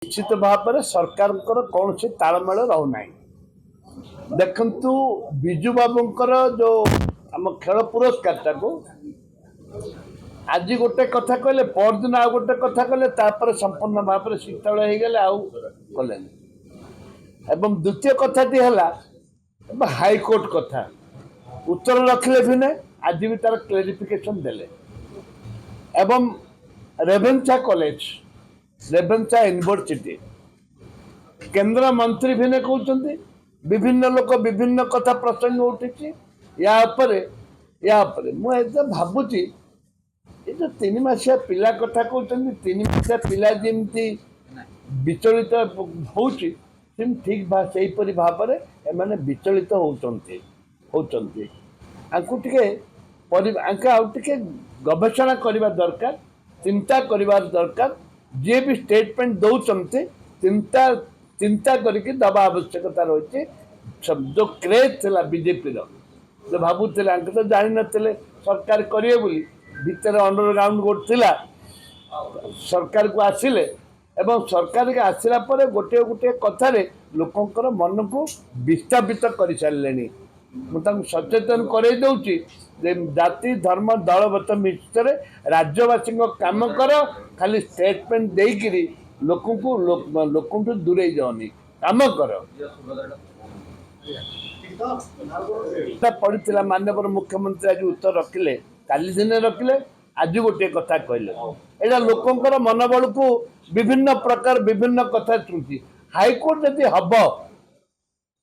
निश्चित भाव में सरकार कौन सी तालमेल रोना देखु विजु बाबूंकर जो आम खेल पुरस्कार को आज गोटे कथा कहले परदिन आ गोटे कथा कहले संपूर्ण भाव में शीतल हो गले आले एवं द्वितीय कथाटी है हाईकोर्ट कथा उत्तर रखिले भी नहीं आज भी तार क्लेरिफिकेशन देले एवं रेभेन्सा कॉलेज रेभेन्सा यूनिवर्सिटी केंद्र मंत्री भी ने कहते विभिन्न लोक विभिन्न कथा प्रसंग उठी या मुझे भावुची ये जो 3 मासिया पिला कथा कहते 3 मासिया पिला जमी विचलित होती ठीक से भाव में एम विचलित होती गवेषणा करने दरकार चिंता करने दरकार जी भी स्टेटमेंट दौरान चिंता चिंता करके दबा आवश्यकता रही जो क्रेज था बीजेपी जो भावुले तो जान नी सरकार करेंगे बोली भितर अंडरग्राउंड गोट थिला सरकार को आसिले एवं सरकार के आसला पर गोटे गोटे कथार लोकंर मन को विस्थापित कर सारे मुझे सचेतन कर जाति धर्म दलगत मिश्र राज्यवासी काम कर खाली स्टेटमेंट देकरी लोक दूरे जाओनी काम कर पड़ा माननीय मुख्यमंत्री आज उत्तर रखिले काली दिन रखिले आज गोटे कथा कहले एटा लोकंर मनोबल को विभिन्न प्रकार विभिन्न कथा चुंची हाईकोर्ट जदि हम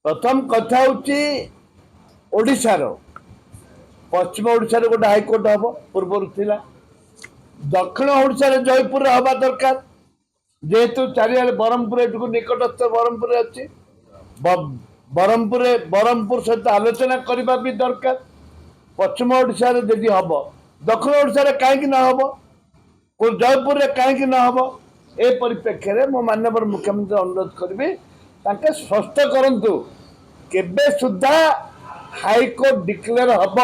प्रथम कथा होची ओडिशार पश्चिम ओडिशा गोटे हाईकोर्ट हम पूर्व थिला दक्षिण ओडिशा जयपुर हवा दरकार जेहेतु चारिआडे ब्रह्मपुर एटू निकटस्थ ब्रह्मपुर अच्छी ब्रह्मपुर सहित आलोचना करने भी दरकार पश्चिम ओडिशा यदि हम दक्षिण ओडिशा कहीं ना हम जयपुर कहीं ना हम ए परिप्रेक्षी में मो माननीय मुख्यमंत्री अनुरोध करी स्पष्ट करंतु केबे सुधा हाईकोर्ट डिक्लेयर हम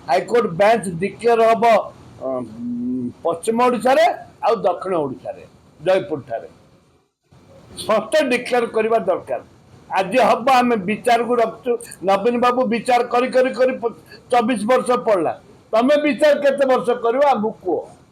हाईकोर्ट बेंच डिक्लेयर हम पश्चिम ओडिशा आ दक्षिण ओडिशा जयपुर ठारे स्पष्ट डिक्लेयर करने दरकार आज हम आम विचार को रखु नवीन बाबू विचार करी 24 वर्ष पड़ला तमें विचार केते वर्ष कर आगु कह